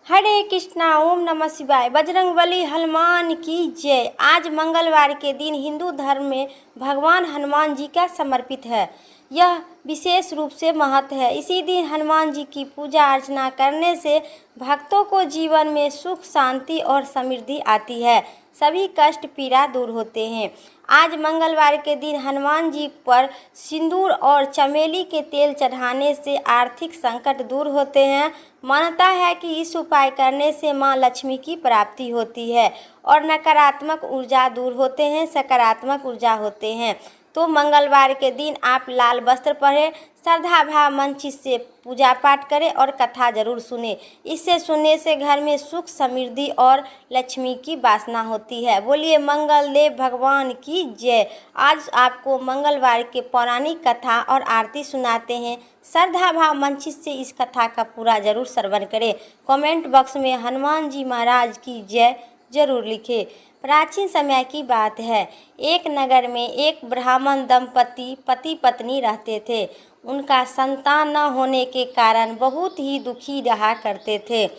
हरे कृष्णा, ओम नमः शिवाय, बजरंगबली हनुमान की जय। आज मंगलवार के दिन हिंदू धर्म में भगवान हनुमान जी का समर्पित है। यह विशेष रूप से महत्व है। इसी दिन हनुमान जी की पूजा अर्चना करने से भक्तों को जीवन में सुख, शांति और समृद्धि आती है। सभी कष्ट पीड़ा दूर होते हैं। आज मंगलवार के दिन हनुमान जी पर सिंदूर और चमेली के तेल चढ़ाने से आर्थिक संकट दूर होते हैं। मान्यता है कि इस उपाय करने से मां लक्ष्मी की प्राप्ति होती है और नकारात्मक ऊर्जा दूर होते हैं, सकारात्मक ऊर्जा होते हैं। तो मंगलवार के दिन आप लाल वस्त्र पहने, श्रद्धा भाव मन चित से पूजा पाठ करें और कथा जरूर सुने। इससे सुनने से घर में सुख, समृद्धि और लक्ष्मी की वासना होती है। बोलिए मंगल देव भगवान की जय। आज आपको मंगलवार के पौराणिक कथा और आरती सुनाते हैं। श्रद्धा भाव मन चित से इस कथा का पूरा जरूर श्रवण करें। कमेंट बॉक्स में हनुमान जी महाराज की जय जरूर लिखें। प्राचीन समय की बात है। एक नगर में एक ब्राह्मण दंपति पति पत्नी रहते थे। उनका संतान न होने के कारण बहुत ही दुखी रहा करते थे।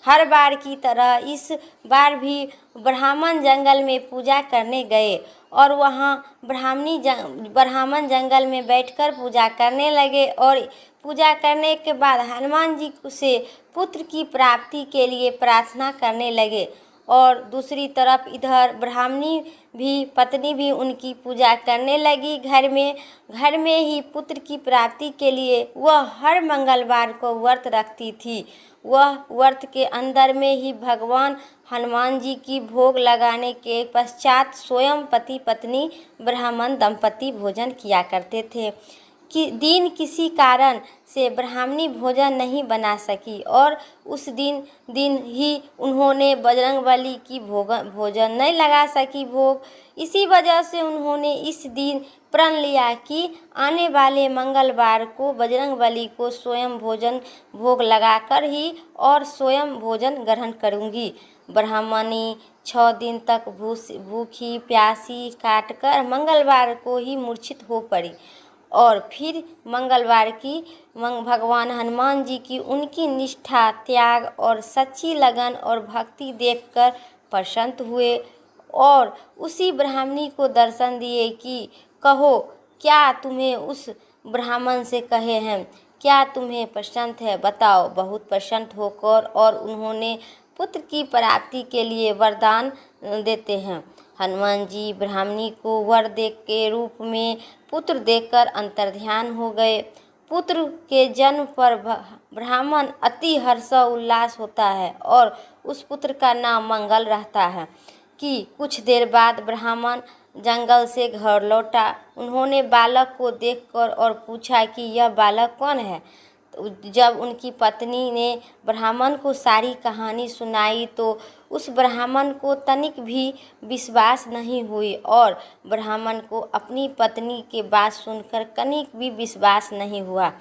हर बार की तरह इस बार भी ब्राह्मण जंगल में पूजा करने गए और वहाँ ब्राह्मण जंगल में बैठकर पूजा करने लगे और पूजा करने के बाद हनुमान जी से पुत्र की प्राप्ति के लिए प्रार्थना करने लगे। और दूसरी तरफ इधर ब्राह्मणी भी पत्नी भी उनकी पूजा करने लगी। घर में ही पुत्र की प्राप्ति के लिए वह हर मंगलवार को व्रत रखती थी। वह व्रत के अंदर में ही भगवान हनुमान जी की भोग लगाने के पश्चात स्वयं पति पत्नी ब्राह्मण दंपति भोजन किया करते थे। दिन किसी कारण से ब्राह्मणी भोजन नहीं बना सकी और उस दिन ही उन्होंने बजरंगबली की भोजन नहीं लगा सकी भोग। इसी वजह से उन्होंने इस दिन प्रण लिया कि आने वाले मंगलवार को बजरंगबली को स्वयं भोग लगाकर ही और स्वयं भोजन ग्रहण करूंगी। ब्राह्मणी 6 दिन तक भूखी प्यासी काटकर मंगलवार को ही मूर्छित हो पड़ी और फिर मंगलवार की भगवान हनुमान जी की उनकी निष्ठा, त्याग और सच्ची लगन और भक्ति देखकर प्रसन्न हुए और उसी ब्राह्मणी को दर्शन दिए कि कहो क्या तुम्हें उस ब्राह्मण से कहे हैं, क्या तुम्हें प्रसन्न है, बताओ। बहुत प्रसन्न होकर और उन्होंने पुत्र की प्राप्ति के लिए वरदान देते हैं। हनुमान जी ब्राह्मणी को वर के रूप में पुत्र देकर अंतर्ध्यान हो गए। पुत्र के जन्म पर ब्राह्मण अति हर्ष उल्लास होता है और उस पुत्र का नाम मंगल रहता है। कि कुछ देर बाद ब्राह्मण जंगल से घर लौटा। उन्होंने बालक को देखकर और पूछा कि यह बालक कौन है। जब उनकी पत्नी ने ब्राह्मण को सारी कहानी सुनाई तो उस ब्राह्मण को तनिक भी विश्वास नहीं हुई और ब्राह्मण को अपनी पत्नी के बात सुनकर तनिक भी विश्वास नहीं हुआ।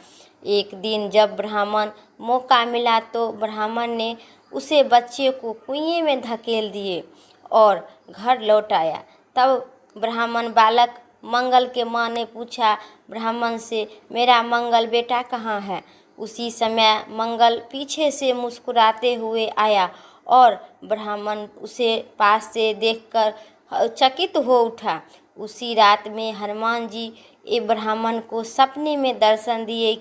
एक दिन जब ब्राह्मण मौका मिला तो ब्राह्मण ने उसे बच्चे को कुएं में धकेल दिए और घर लौट आया। तब ब्राह्मण बालक मंगल के माँ ने पूछा ब्राह्मण से, मेरा मंगल बेटा कहाँ है। उसी समय मंगल पीछे से मुस्कुराते हुए आया और ब्राह्मण उसे पास से देखकर चकित हो उठा। उसी रात में हनुमान जी ब्राह्मण को सपने में दर्शन दिया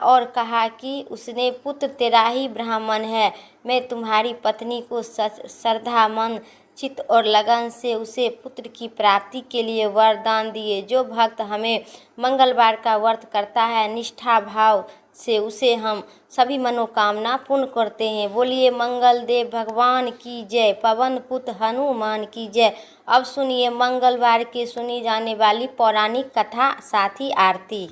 और कहा कि उसने पुत्र तेरा ही ब्राह्मण है। मैं तुम्हारी पत्नी को श्रद्धा मन चित्त और लगन से उसे पुत्र की प्राप्ति के लिए वरदान दिए। जो भक्त हमें मंगलवार का व्रत करता है निष्ठा भाव से उसे हम सभी मनोकामना पूर्ण करते हैं। बोलिए मंगल देव भगवान की जय, पवन पुत्र हनुमान की जय। अब सुनिए मंगलवार के सुनी जाने वाली पौराणिक कथा साथ ही आरती।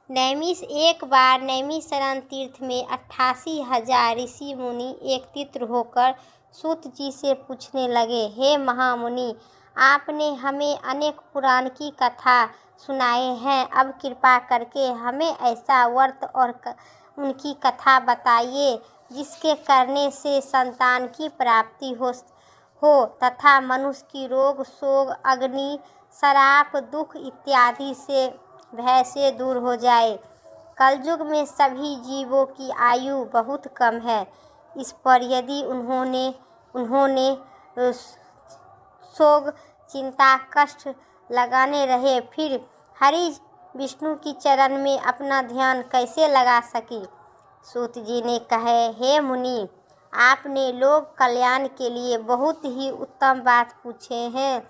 एक बार नैमिषारण्य तीर्थ में 88,000 ऋषि मुनि एकत्रित होकर सूत जी से पूछने लगे, हे महामुनि, आपने हमें अनेक पुराण की कथा सुनाए हैं, अब कृपा करके हमें ऐसा व्रत और उनकी कथा बताइए जिसके करने से संतान की प्राप्ति हो तथा मनुष्य की रोग शोक अग्नि श्राप दुख इत्यादि से भय से दूर हो जाए। कलयुग में सभी जीवों की आयु बहुत कम है। इस पर यदि उन्होंने शोक, चिंता, कष्ट लगाने रहे, फिर हरि विष्णु की चरण में अपना ध्यान कैसे लगा सके। सूत जी ने कहे, हे मुनि, आपने लोक कल्याण के लिए बहुत ही उत्तम बात पूछे हैं।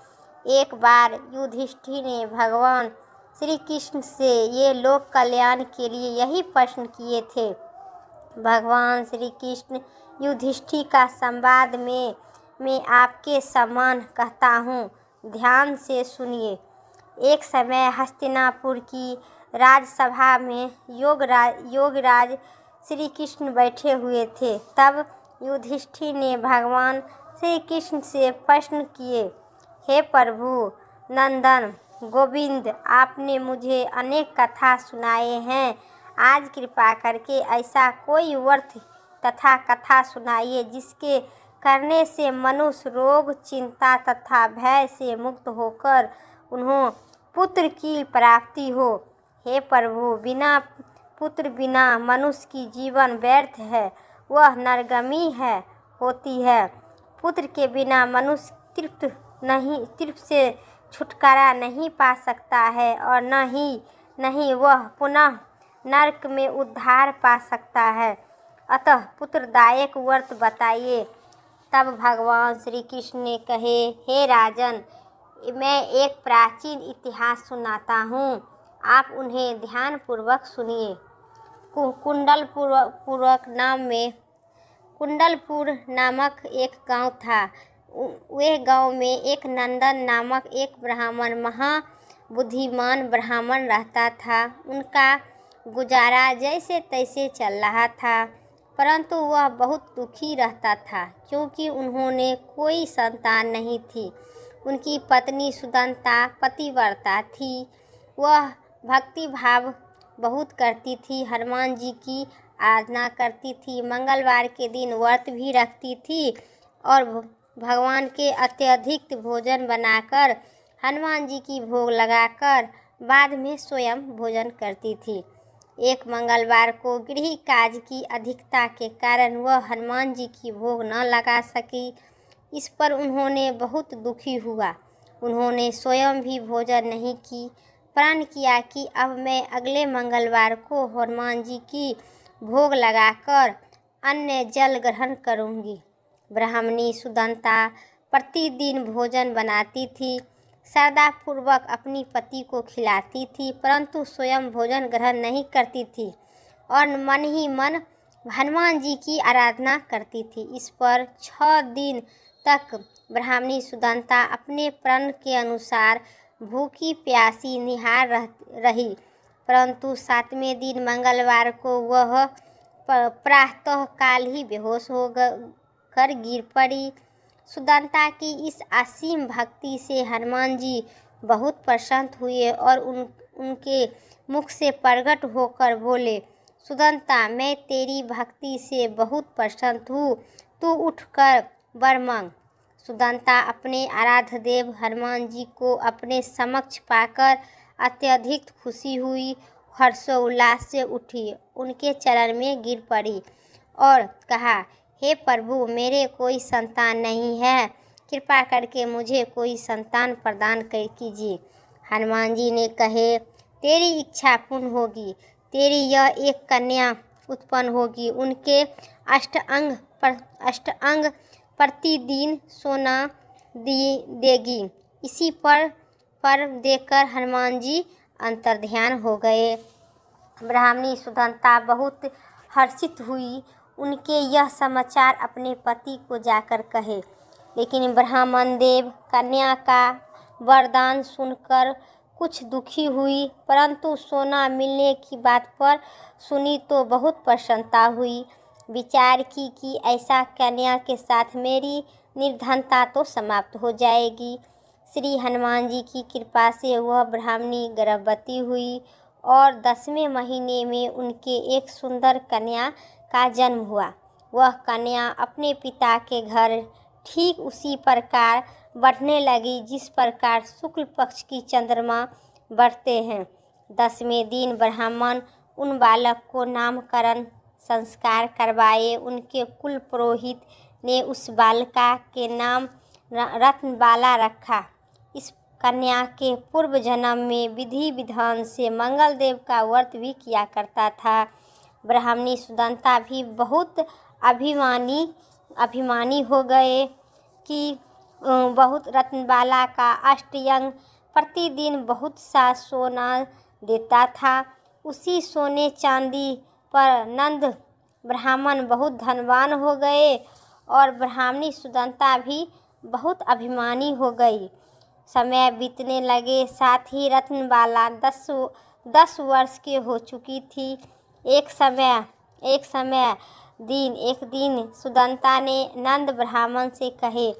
एक बार युधिष्ठिर ने भगवान श्री कृष्ण से ये लोक कल्याण के लिए यही प्रश्न किए थे। भगवान श्री कृष्ण युधिष्ठिर का संवाद में मैं आपके समान कहता हूँ, ध्यान से सुनिए। एक समय हस्तिनापुर की राजसभा में योगराज श्री कृष्ण बैठे हुए थे। तब युधिष्ठिर ने भगवान श्री कृष्ण से प्रश्न किए, हे प्रभु नंदन गोविंद, आपने मुझे अनेक कथा सुनाए हैं, आज कृपा करके ऐसा कोई व्रत तथा कथा सुनाइए जिसके करने से मनुष्य रोग, चिंता तथा भय से मुक्त होकर उन्हें पुत्र की प्राप्ति हो। हे प्रभु, बिना पुत्र बिना मनुष्य की जीवन व्यर्थ है, वह नरगामी होती है। पुत्र के बिना मनुष्य तृप्त से छुटकारा नहीं पा सकता है और नहीं वह पुनः नरक में उद्धार पा सकता है। अतः पुत्रदायक व्रत बताइए। तब भगवान श्री कृष्ण ने कहे, हे राजन, मैं एक प्राचीन इतिहास सुनाता हूँ, आप उन्हें ध्यानपूर्वक सुनिए। कुंडलपुर नामक एक गांव था। वह गांव में एक नंदन नामक एक ब्राह्मण, महाबुद्धिमान ब्राह्मण रहता था। उनका गुजारा जैसे तैसे चल रहा था, परंतु वह बहुत दुखी रहता था क्योंकि उन्होंने कोई संतान नहीं थी। उनकी पत्नी सुदंता पतिव्रता थी। वह भक्ति भाव बहुत करती थी, हनुमान जी की आराधना करती थी, मंगलवार के दिन व्रत भी रखती थी और भगवान के अत्यधिक भोजन बनाकर हनुमान जी की भोग लगाकर बाद में स्वयं भोजन करती थी। एक मंगलवार को गृह काज की अधिकता के कारण वह हनुमान जी की भोग न लगा सकी। इस पर उन्होंने बहुत दुखी हुआ। उन्होंने स्वयं भी भोजन नहीं की। प्रण किया कि अब मैं अगले मंगलवार को हनुमान जी की भोग लगाकर अन्न जल ग्रहण करूंगी। ब्राह्मणी सुदंता प्रतिदिन भोजन बनाती थी, श्रद्धापूर्वक अपनी पति को खिलाती थी, परंतु स्वयं भोजन ग्रहण नहीं करती थी और मन ही मन हनुमान जी की आराधना करती थी। इस पर 6 दिन तक ब्राह्मणी सुदंता अपने प्रण के अनुसार भूखी प्यासी निहार रही, परंतु 7वें दिन मंगलवार को वह प्रातः काल ही बेहोश हो कर गिर पड़ी। सुदंता की इस असीम भक्ति से हनुमान जी बहुत प्रसन्न हुए और उनके मुख से प्रकट होकर बोले, सुदंता, मैं तेरी भक्ति से बहुत प्रसन्न हूँ, तू उठकर वर मांग। सुदंता अपने आराध्य देव हनुमान जी को अपने समक्ष पाकर अत्यधिक खुशी हुई, हर्षोल्लास से उठी, उनके चरण में गिर पड़ी और कहा, हे प्रभु, मेरे कोई संतान नहीं है, कृपा करके मुझे कोई संतान प्रदान कीजिए। हनुमान जी ने कहे, तेरी इच्छा पूर्ण होगी, तेरी यह एक कन्या उत्पन्न होगी, उनके अष्टांग प्रतिदिन सोना देगी। इसी पर देकर हनुमान जी अंतर्ध्यान हो गए। ब्राह्मणी सुदंता बहुत हर्षित हुई। उनके यह समाचार अपने पति को जाकर कहे, लेकिन ब्राह्मण देव कन्या का वरदान सुनकर कुछ दुखी हुई, परंतु सोना मिलने की बात पर सुनी तो बहुत प्रसन्नता हुई। विचार की कि ऐसा कन्या के साथ मेरी निर्धनता तो समाप्त हो जाएगी। श्री हनुमान जी की कृपा से वह ब्राह्मणी गर्भवती हुई और 10वें महीने में उनके एक सुंदर कन्या का जन्म हुआ। वह कन्या अपने पिता के घर ठीक उसी प्रकार बढ़ने लगी जिस प्रकार शुक्ल पक्ष की चंद्रमा बढ़ते हैं। 10वें दिन ब्राह्मण उन बालक को नामकरण संस्कार करवाए। उनके कुल पुरोहित ने उस बालिका के नाम रत्नबाला रखा। इस कन्या के पूर्व जन्म में विधि विधान से मंगल देव का व्रत भी किया करता था। ब्राह्मणी सुदंता भी बहुत अभिमानी हो गए कि बहुत रत्नबाला का अष्टयंग प्रतिदिन बहुत सा सोना देता था। उसी सोने चांदी पर नंद ब्राह्मण बहुत धनवान हो गए और ब्राह्मणी सुदंता भी बहुत अभिमानी हो गई। समय बीतने लगे, साथ ही रत्नबाला 10 वर्ष की हो चुकी थी। एक दिन सुदंता ने नंद ब्राह्मण से कहे,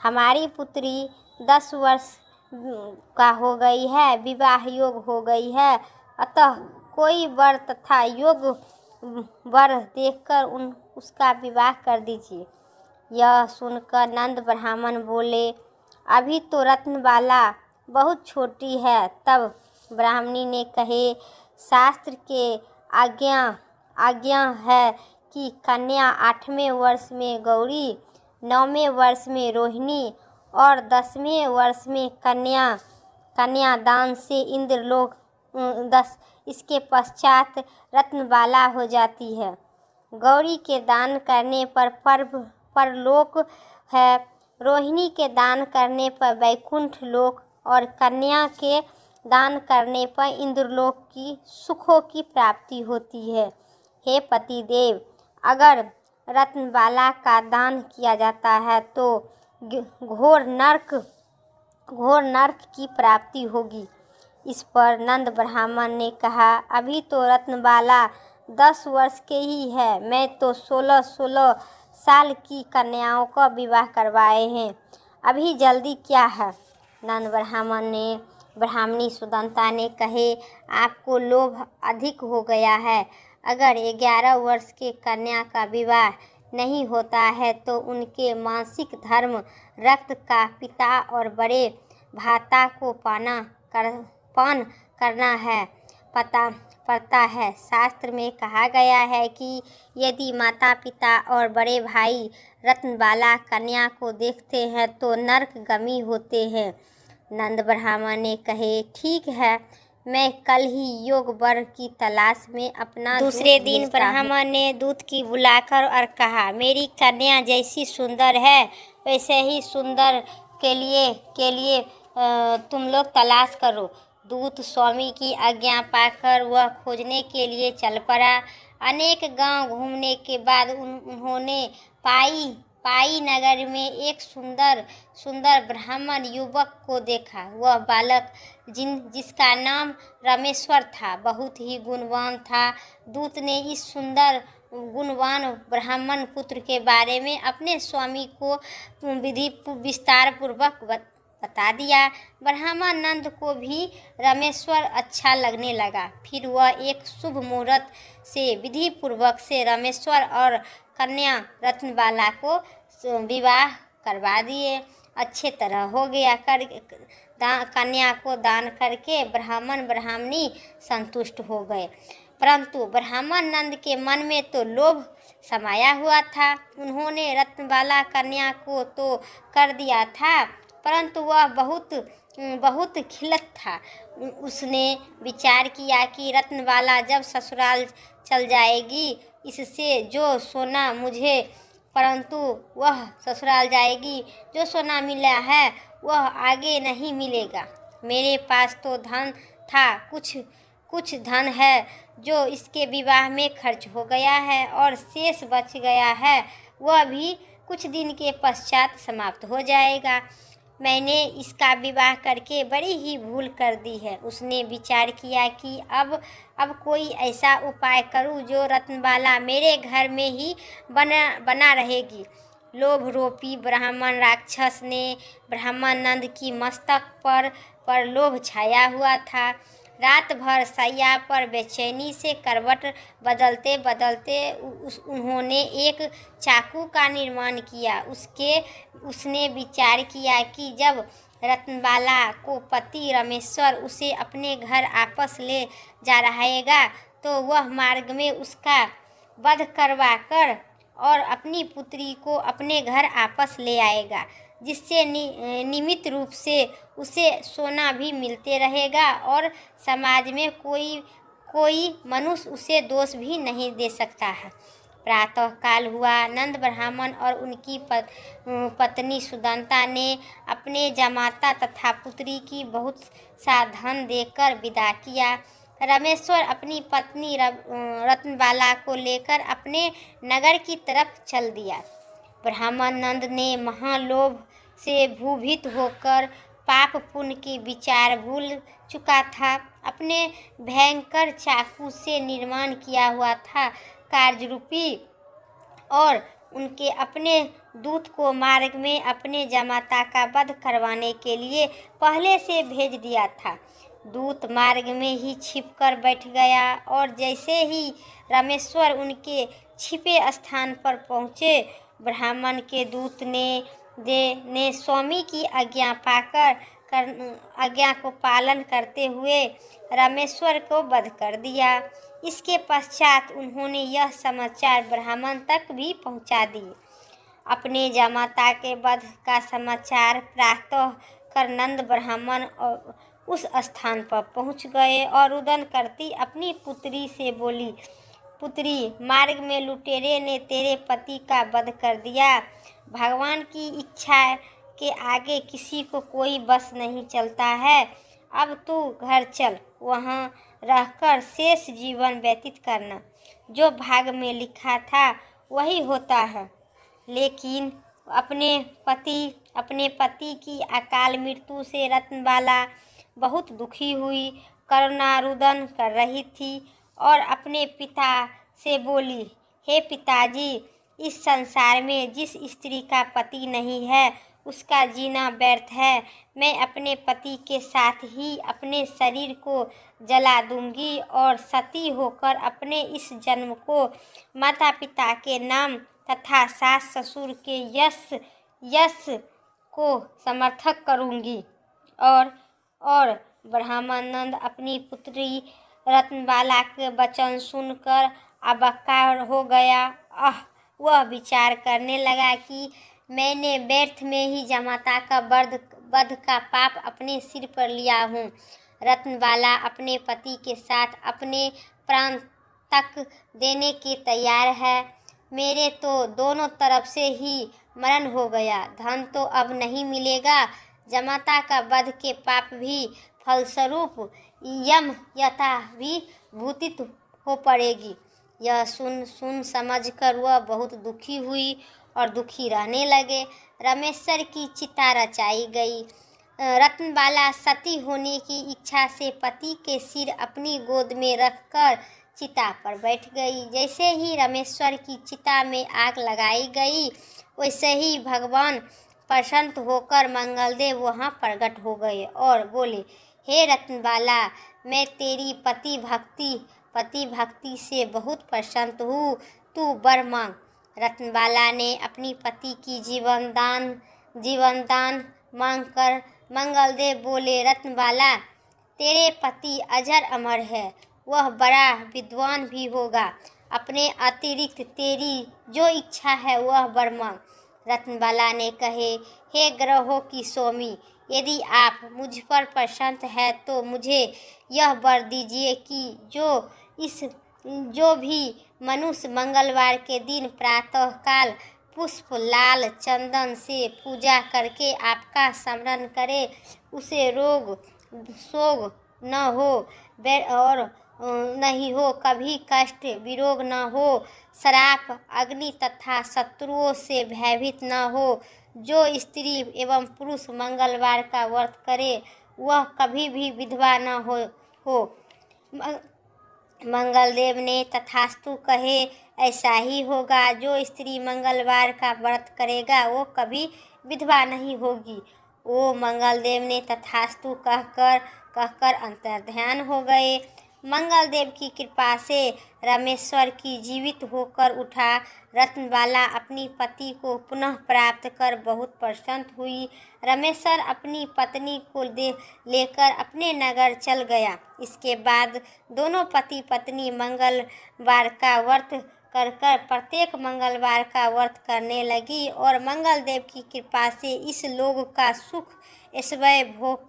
हमारी पुत्री 10 वर्ष का हो गई है, विवाह योग हो गई है, अतः कोई वर तथा योग्य वर देखकर उसका विवाह कर दीजिए। यह सुनकर नंद ब्राह्मण बोले, अभी तो रत्नबाला बहुत छोटी है। तब ब्राह्मणी ने कहे, शास्त्र के आज्ञा है कि कन्या 8वें वर्ष में गौरी, 9वें वर्ष में रोहिणी और 10वें वर्ष में कन्यादान से इंद्रलोक 10 इसके पश्चात रत्नबाला हो जाती है। गौरी के दान करने पर परलोक है, रोहिणी के दान करने पर वैकुंठ लोक और कन्या के दान करने पर इंद्रलोक की सुखों की प्राप्ति होती है। हे पतिदेव, अगर रत्नबाला का दान किया जाता है तो घोर नरक की प्राप्ति होगी। इस पर नंद ब्राह्मण ने कहा, अभी तो रत्नबाला 10 वर्ष के ही है, मैं तो 16 साल की कन्याओं का विवाह करवाए हैं, अभी जल्दी क्या है। नंद ब्राह्मणी सुदंता ने कहे, आपको लोभ अधिक हो गया है। अगर 11 वर्ष के कन्या का विवाह नहीं होता है तो उनके मासिक धर्म रक्त का पिता और बड़े भ्राता को पान करना है पड़ता है। शास्त्र में कहा गया है कि यदि माता पिता और बड़े भाई रत्नबाला कन्या को देखते हैं तो नरकगामी होते हैं। नंद ब्राह्मण ने कहे, ठीक है, मैं कल ही योग वर की तलाश में अपना दूसरे दिन ब्राह्मण ने दूत की बुलाकर और कहा, मेरी कन्या जैसी सुंदर है वैसे ही सुंदर के लिए तुम लोग तलाश करो। दूत स्वामी की आज्ञा पाकर वह खोजने के लिए चल पड़ा। अनेक गांव घूमने के बाद उन्होंने पाई नगर में एक सुंदर ब्राह्मण युवक को देखा। वह बालक जिसका नाम रामेश्वर था बहुत ही गुणवान था। दूत ने इस सुंदर गुणवान ब्राह्मण पुत्र के बारे में अपने स्वामी को विस्तार पूर्वक बता दिया। ब्राह्मण नंद को भी रामेश्वर अच्छा लगने लगा। फिर वह एक शुभ मुहूर्त से विधि पूर्वक से रामेश्वर और कन्या रत्नबाला को विवाह करवा दिए। अच्छे तरह हो गया। कन्या को दान करके ब्राह्मण ब्राह्मणी संतुष्ट हो गए। परंतु ब्राह्मण नंद के मन में तो लोभ समाया हुआ था। उन्होंने रत्नबाला कन्या को तो कर दिया था, परंतु वह बहुत खिलत था। उसने विचार किया कि रत्नबाला जब ससुराल चल जाएगी इससे जो सोना मुझे, परंतु वह ससुराल जाएगी, जो सोना मिला है वह आगे नहीं मिलेगा। मेरे पास तो धन था, कुछ धन है जो इसके विवाह में खर्च हो गया है और शेष बच गया है, वह भी कुछ दिन के पश्चात समाप्त हो जाएगा। मैंने इसका विवाह करके बड़ी ही भूल कर दी है। उसने विचार किया कि अब कोई ऐसा उपाय करूं जो रत्नबाला मेरे घर में ही बना रहेगी। लोभ रूपी ब्राह्मण राक्षस ने ब्राह्मण नंद की मस्तक पर लोभ छाया हुआ था। रात भर सैया पर बेचैनी से करवट बदलते उन्होंने एक चाकू का निर्माण किया। उसने विचार किया कि जब रत्नबाला को पति रामेश्वर उसे अपने घर वापस ले जा रहेगा तो वह मार्ग में उसका वध करवाकर और अपनी पुत्री को अपने घर वापस ले आएगा, जिससे नियमित रूप से उसे सोना भी मिलते रहेगा और समाज में कोई मनुष्य उसे दोष भी नहीं दे सकता है। प्रातः काल हुआ। नंद ब्राह्मण और उनकी पत्नी सुदंता ने अपने जमाता तथा पुत्री की बहुत सा धन देकर विदा किया। रामेश्वर अपनी पत्नी रत्नबाला को लेकर अपने नगर की तरफ चल दिया। ब्राह्मण नंद ने महालोभ से भूभीत होकर पाप पुण्य के विचार भूल चुका था। अपने भयंकर चाकू से निर्माण किया हुआ था कार्यरूपी और उनके अपने दूत को मार्ग में अपने जमाता का वध करवाने के लिए पहले से भेज दिया था। दूत मार्ग में ही छिपकर बैठ गया और जैसे ही रामेश्वर उनके छिपे स्थान पर पहुँचे, ब्राह्मण के दूत ने स्वामी की आज्ञा को पालन करते हुए रामेश्वर को वध कर दिया। इसके पश्चात उन्होंने यह समाचार ब्राह्मण तक भी पहुंचा दिए। अपने जमाता के वध का समाचार प्राप्त कर नंद ब्राह्मण उस स्थान पर पहुंच गए और रुदन करती अपनी पुत्री से बोली, पुत्री, मार्ग में लुटेरे ने तेरे पति का वध कर दिया। भगवान की इच्छा के आगे किसी को कोई बस नहीं चलता है। अब तू घर चल, वहाँ रहकर शेष जीवन व्यतीत करना। जो भाग में लिखा था वही होता है। लेकिन अपने पति की अकाल मृत्यु से रत्नबाला बहुत दुखी हुई, करुणारुदन कर रही थी और अपने पिता से बोली, हे पिताजी, इस संसार में जिस स्त्री का पति नहीं है उसका जीना व्यर्थ है। मैं अपने पति के साथ ही अपने शरीर को जला दूंगी और सती होकर अपने इस जन्म को माता पिता के नाम तथा सास ससुर के यश को समर्थक करूंगी। और ब्राह्मणानंद अपनी पुत्री रत्नबाला के वचन सुनकर अबक्का हो गया। वह विचार करने लगा कि मैंने व्यर्थ में ही जमाता का वध का पाप अपने सिर पर लिया हूँ। रत्नबाला अपने पति के साथ अपने प्राण तक देने के तैयार है। मेरे तो दोनों तरफ से ही मरण हो गया, धन तो अब नहीं मिलेगा। जमाता का वध के पाप भी फलस्वरूप यम यथा भी भूतित हो पड़ेगी। यह सुन समझकर वह बहुत दुखी हुई और दुखी रहने लगे। रामेश्वर की चिता रचाई गई। रत्नबाला सती होने की इच्छा से पति के सिर अपनी गोद में रखकर चिता पर बैठ गई। जैसे ही रामेश्वर की चिता में आग लगाई गई, वैसे ही भगवान प्रसन्न होकर मंगलदेव वहां प्रकट हो गए और बोले, हे रत्नबाला, मैं तेरी पति भक्ति से बहुत प्रसन्न हूँ, तू वर मांग। रत्नबाला ने अपनी पति की जीवन दान मांगकर मंगलदेव बोले, रत्नबाला, तेरे पति अजर अमर है, वह बड़ा विद्वान भी होगा। अपने अतिरिक्त तेरी जो इच्छा है वह वर मांग। रत्नबाला ने कहे, हे ग्रहों की स्वामी, यदि आप मुझ पर प्रसन्न है तो मुझे यह वर दीजिए कि जो भी मनुष्य मंगलवार के दिन प्रातः काल पुष्प लाल चंदन से पूजा करके आपका स्मरण करे, उसे रोग शोक न हो और नहीं हो, कभी कष्ट विरोग न हो, श्राप अग्नि तथा शत्रुओं से भयभीत न हो। जो स्त्री एवं पुरुष मंगलवार का व्रत करे वह कभी भी विधवा न हो। मंगलदेव ने तथास्तु कहे, ऐसा ही होगा। जो स्त्री मंगलवार का व्रत करेगा वो कभी विधवा नहीं होगी। वो मंगलदेव ने तथास्तु कहकर अंतर्ध्यान हो गए। मंगल देव की कृपा से रामेश्वर की जीवित होकर उठा। रत्नबाला अपनी पति को पुनः प्राप्त कर बहुत प्रसन्न हुई। रामेश्वर अपनी पत्नी को लेकर अपने नगर चल गया। इसके बाद दोनों पति पत्नी मंगलवार का व्रत कर प्रत्येक मंगलवार का व्रत करने लगी और मंगल देव की कृपा से इस लोक का सुख ऐश्वर्य भोग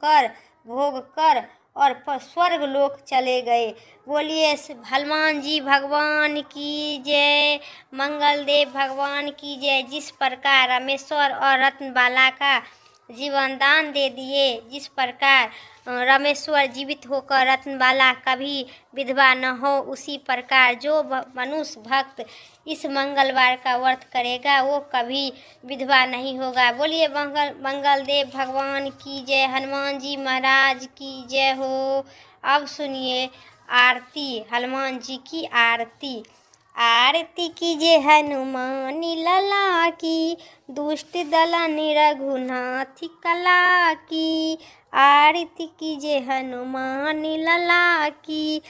कर और स्वर्ग लोक चले गए। बोलिए हनुमान जी भगवान की जय, मंगल देव भगवान की जय। जिस प्रकार रामेश्वर और रत्नबाला का जीवन दान दे दिए, जिस प्रकार रामेश्वर जीवित होकर रत्नबाला कभी विधवा न हो, उसी प्रकार जो मनुष्य भक्त इस मंगलवार का व्रत करेगा वो कभी विधवा नहीं होगा। बोलिए मंगल देव भगवान की जय, हनुमान जी महाराज की जय हो। अब सुनिए आरती, हनुमान जी की आरती। आरती कीजिए हनुमान लला की, दुष्ट दलन रघुनाथ कला की। आरती कीजिए हनुमान लला की,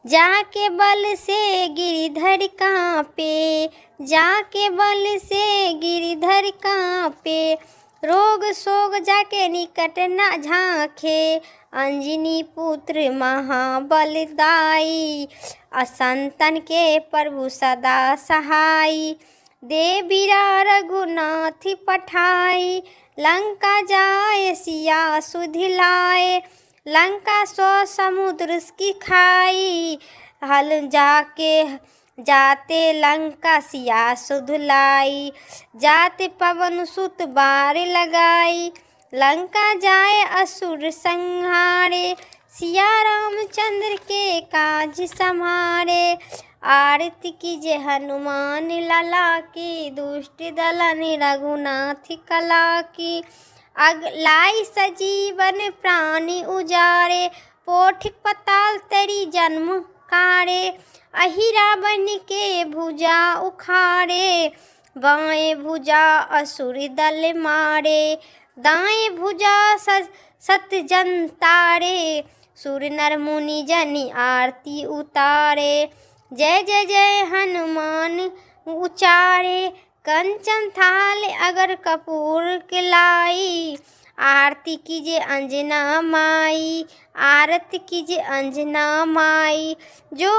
जाके बल से गिरिधर कांपे, जाके बल से गिरिधर कांपे। रोग सोग जाके निकट न झांके, अंजनी पुत्र महाबलदाई। असंतन के प्रभु सदा सहाय, देवीरा रघुनाथ पठाई। लंका जाए सिया सुधिलाए, लंका सो समुद्र की खाई। हल जाते लंका सिया सुधलाई, जाते पवन सुत बार लगाई। लंका जाए असुर संहारे, सिया रामचंद्र के काज संहारे। आरती कीजिए हनुमान लला की, दुष्ट दलन रघुनाथ कला की। लाई सजीवन प्राणी उजारे, पोठिक पताल तेरी जन्म कारे। अहि रावण के भुजा उखाड़े, बाएं भुजा असुर दल मारे। दाएं भुजा सत जन तारे, सुर नर मुनि जनि आरती उतारे। जय जय जय हनुमान उचारे, कंचन थाल अगर कपूर खिलाई। आरती कीजिए अंजना माई, आरती कीजिए अंजना माई। जो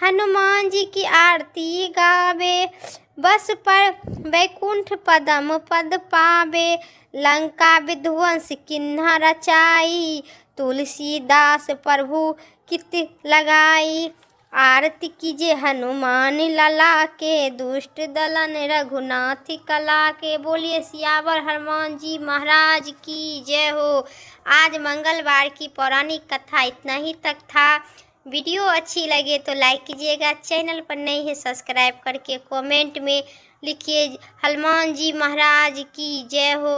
हनुमान जी की आरती गावे, बस पर वैकुंठ पदम पद पावे। लंका विध्वंस किन्हा रचाई, तुलसीदास प्रभु कित लगाई। आरती कीजिए हनुमान लला के, दुष्ट दलन रघुनाथ कला के। बोलिए सियावर हनुमान जी महाराज की जय हो। आज मंगलवार की पौराणिक कथा इतना ही तक था। वीडियो अच्छी लगे तो लाइक कीजिएगा, चैनल पर नए हैं सब्सक्राइब करके कमेंट में लिखिए हनुमान जी महाराज की जय हो।